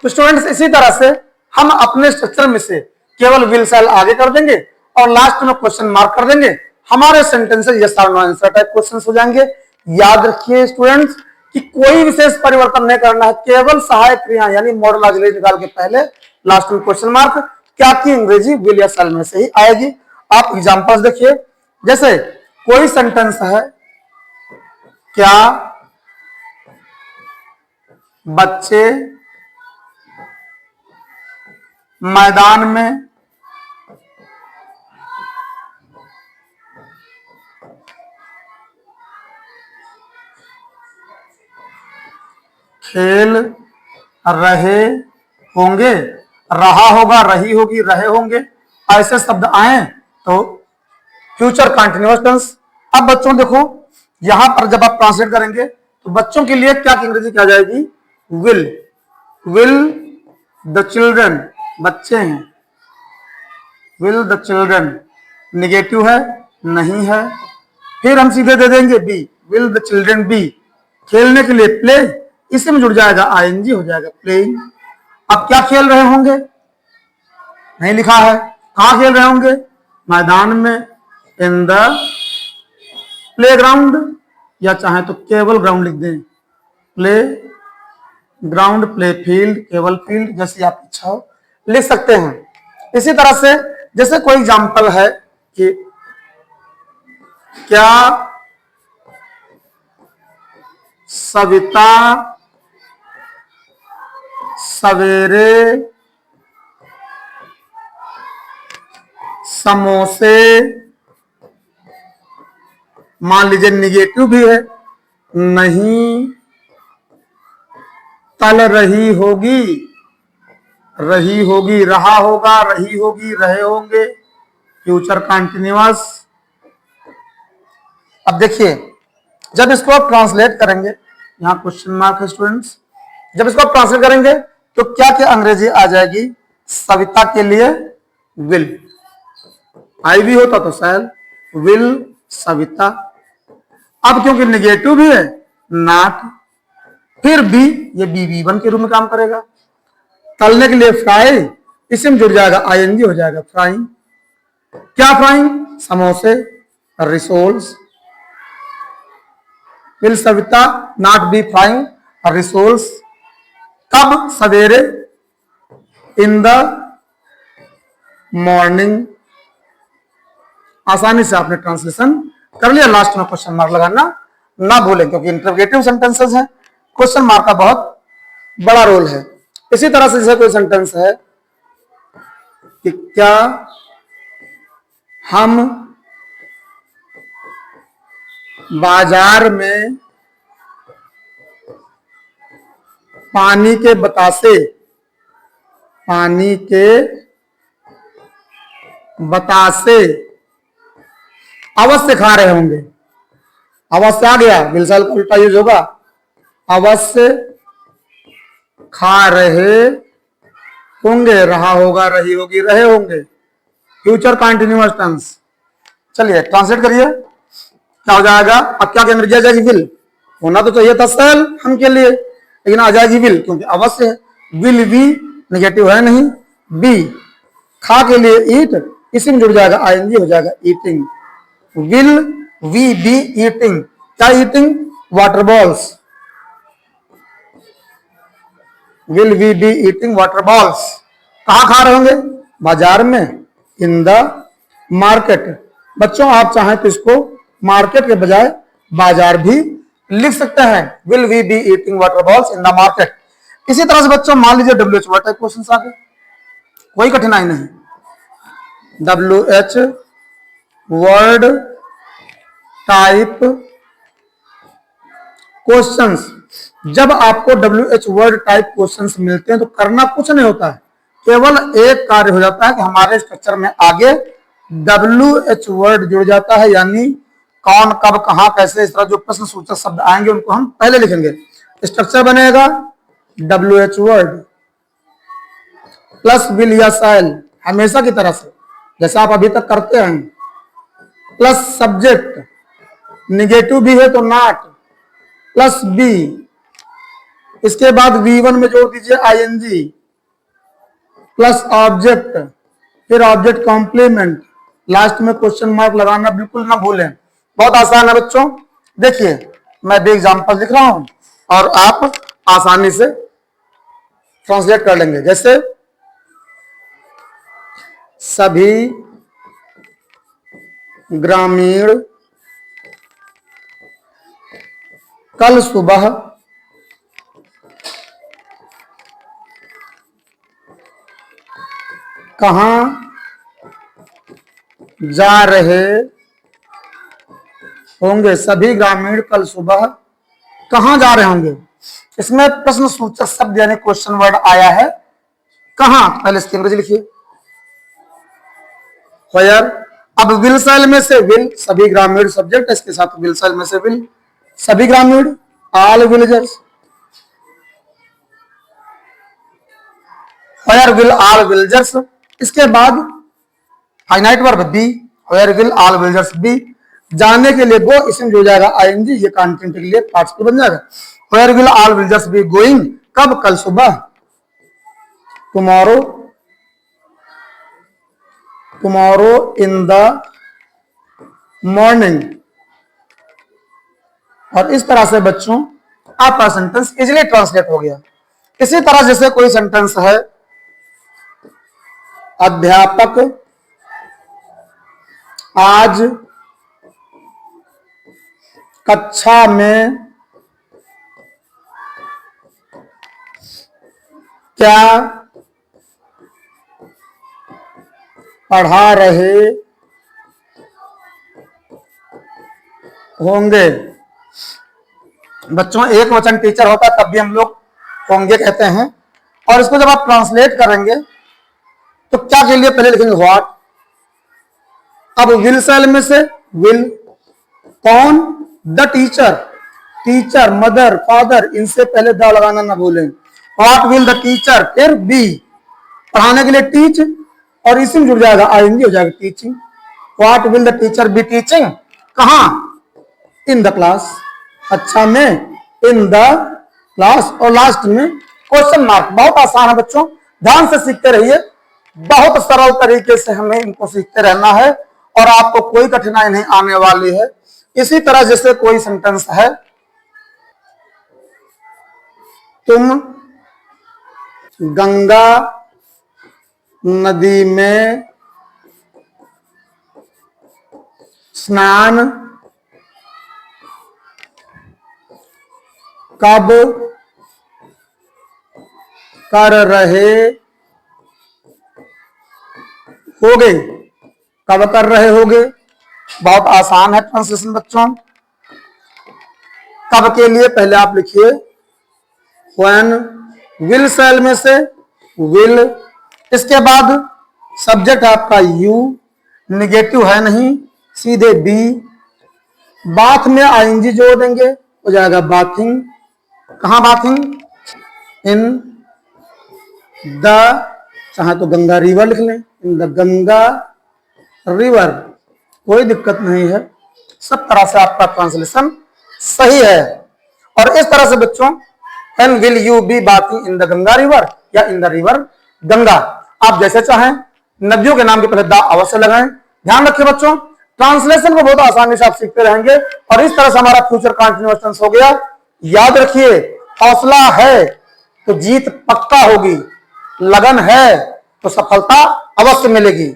तो स्टूडेंट्स इसी तरह से हम अपने स्ट्रक्चर में से केवल विल शैल आगे कर देंगे और लास्ट में क्वेश्चन मार्क कर देंगे। हमारे सेंटेंसेस यस और नो आंसर टाइप क्वेश्चंस हो जाएंगे। याद रखिए स्टूडेंट्स कि कोई विशेष परिवर्तन नहीं करना है, केवल सहायक क्रिया यानी मॉडल ऑक्सिलरी निकाल के पहले लास्ट में क्वेश्चन मार्क क्या की अंग्रेजी विल या शैल में से ही आएगी। आप एग्जांपल्स देखिए, जैसे कोई सेंटेंस है, क्या बच्चे मैदान में खेल रहे होंगे, रहा होगा, रही होगी, रहे होंगे, ऐसे शब्द आए तो फ्यूचर कंटिन्यूअस टेंस। अब बच्चों देखो यहां पर जब आप ट्रांसलेट करेंगे तो बच्चों के लिए क्या की अंग्रेजी क्या जाएगी, विल। विल द चिल्ड्रन, बच्चे हैं, विल द चिल्ड्रन निगेटिव है, नहीं है। फिर हम सीधे दे देंगे be, will the children be, खेलने के लिए प्ले, इसी में जुड़ जाएगा आईएनजी, हो जाएगा प्लेइंग। अब क्या खेल रहे होंगे, नहीं लिखा है, कहां खेल रहे होंगे, मैदान में, इन द प्ले ग्राउंड, या चाहे तो केवल ग्राउंड लिख दें, प्ले ग्राउंड, प्ले फील्ड, केवल फील्ड, जैसी आपकी इच्छा हो लिख सकते हैं। इसी तरह से जैसे कोई एग्जाम्पल है कि क्या सविता सवेरे समोसे, मान लीजिए निगेटिव भी है, नहीं तल रही होगी, रही होगी, रहा होगा, रही होगी, रहे होंगे, फ्यूचर कंटिन्यूअस। अब देखिए जब इसको आप ट्रांसलेट करेंगे, यहां क्वेश्चन मार्क है स्टूडेंट्स, जब इसको आप ट्रांसलेट करेंगे तो क्या क्या अंग्रेजी आ जाएगी, सविता के लिए विल, आई भी होता तो शैल, विल सविता। अब क्योंकि निगेटिव भी है, नॉट, फिर बी, ये बी1 के रूप में काम करेगा। तलने के लिए फ्राई, इसी में जुड़ जाएगा आईएनजी, हो जाएगा फ्राइंग। क्या फ्राइंग, समोसे, rissoles, will Savita not be frying rissoles. कब, सवेरे, इन द मॉर्निंग। आसानी से आपने ट्रांसलेशन कर लिया, लास्ट में क्वेश्चन मार्क लगाना ना भूलें क्योंकि इंटरोगेटिव सेंटेंसेस हैं, क्वेश्चन मार्क का बहुत बड़ा रोल है। इसी तरह से जैसे कोई सेंटेंस है कि क्या हम बाजार में पानी के बतासे, पानी के बतासे अवश्य खा रहे होंगे, अवश्य आ गया, बिल्कुल का उल्टा यूज होगा, अवश्य खा रहे होंगे, रहा होगा, रही होगी, रहे होंगे, फ्यूचर कंटिन्यूअस टेंस। चलिए ट्रांसलेट करिए, क्या हो जाएगा, अब क्या अंग्रेजी आ जाएगी, विल। होना तो चाहिए था सेल हम के लिए, लेकिन आ जाएगी विल क्योंकि अवश्य है, विल बी नेगेटिव है नहीं, बी खा के लिए ईट, इसी में जुड़ जाएगा आईएनजी, हो जाएगा eating. Will we be eating, क्या eating, water balls, will we be eating water balls. कहां खा रहे होंगे, बाजार में, इन द मार्केट। बच्चों आप चाहें तो इसको मार्केट के बजाय बाजार भी लिख सकते हैं, will we be eating water balls in the market. इसी तरह से बच्चों मान लीजिए WH वर्ड टाइप क्वेश्चन आ गए, कोई कठिनाई नहीं, WH वर्ड टाइप क्वेश्चंस। जब आपको WH वर्ड टाइप क्वेश्चंस मिलते हैं तो करना कुछ नहीं होता है, केवल एक कार्य हो जाता है कि हमारे स्ट्रक्चर में आगे WH वर्ड जुड़ जाता है, यानी कौन, कब, कहां, कैसे, इस तरह जो प्रश्न सूचक शब्द आएंगे उनको हम पहले लिखेंगे। स्ट्रक्चर बनेगा WH वर्ड प्लस विल या शैल, हमेशा की तरह से जैसा आप अभी तक करते हैं, प्लस सब्जेक्ट, निगेटिव भी है तो नॉट, प्लस बी, इसके बाद V1 में जोड़ दीजिए आईएनजी, प्लस ऑब्जेक्ट, फिर ऑब्जेक्ट कॉम्प्लीमेंट, लास्ट में क्वेश्चन मार्क लगाना बिल्कुल ना भूलें। बहुत आसान है बच्चों। देखिए मैं भी एग्जांपल लिख रहा हूं और आप आसानी से ट्रांसलेट कर लेंगे। जैसे सभी ग्रामीण कल सुबह कहां जा रहे होंगे। सभी ग्रामीण कल सुबह कहां जा रहे होंगे। इसमें प्रश्न सूचक शब्द यानी क्वेश्चन वर्ड आया है कहां। पहले इसकी अंग्रेजी लिखिए व्हेयर। अब विल सेल में से विल, सभी ग्रामीण सब्जेक्ट, इसके साथ विल सेल में से विल, सभी ग्रामीण, all villagers. Where will all villagers. इसके बाद finite verb be, where will all villagers be. जाने के लिए गो, इसमें जो जाएगा आईएनजी, ये कंटेंट के लिए पार्टिसिपल बन जाएगा। Where will all villagers be going, कब, कल सुबह, tomorrow, tomorrow in the morning. और इस तरह से बच्चों आपका सेंटेंस इजीली ट्रांसलेट हो गया। इसी तरह जैसे कोई सेंटेंस है, अध्यापक आज कक्षा में क्या पढ़ा रहे होंगे। बच्चों एक वचन टीचर होता है तब भी हम लोग होंगे कहते हैं। और इसको जब आप ट्रांसलेट करेंगे तो क्या के लिए पहले लिखेंगे व्हाट। अब विल सेल में से विल, कौन, the teacher, teacher, mother, father, इनसे पहले द लगाना ना भूलें। व्हाट विल द टीचर, फिर बी, पढ़ाने के लिए टीच, और इसी में जुड़ जाएगा आईएनजी, हो जाएगा teaching. What will the teacher be teaching, कहां, इन द क्लास, अच्छा में, इन द क्लास, और लास्ट में क्वेश्चन मार्क। बहुत आसान है बच्चों, ध्यान से सीखते रहिए। बहुत सरल तरीके से हमें इनको सीखते रहना है और आपको कोई कठिनाई नहीं आने वाली है। इसी तरह जैसे कोई सेंटेंस है, तुम गंगा नदी में स्नान कब कर रहे होगे, कब कर रहे होगे। बहुत आसान है ट्रांसलेशन बच्चों। कब के लिए पहले आप लिखिए व्हेन, विल सेल में से विल, इसके बाद सब्जेक्ट आपका यू, निगेटिव है नहीं, सीधे बी, बाथ में आईएनजी जोड़ देंगे, हो जाएगा बाथिंग, कहां बाथिंग, इन द, चाहे तो गंगा रिवर लिख लें, इन द गंगा रिवर, कोई दिक्कत नहीं है। सब तरह से आपका ट्रांसलेशन सही है। और इस तरह से बच्चों and will you be bathing in the Ganga river या इन द रिवर गंगा, आप जैसे चाहें। नदियों के नाम के पहले द अवश्य लगाएं। ध्यान रखिए बच्चों, ट्रांसलेशन को बहुत आसानी से आप सीखते रहेंगे और इस तरह से हमारा फ्यूचर कंटिन्यूअस टेंस हो गया। याद रखिए, हौसला है तो जीत पक्का होगी, लगन है तो सफलता अवश्य मिलेगी।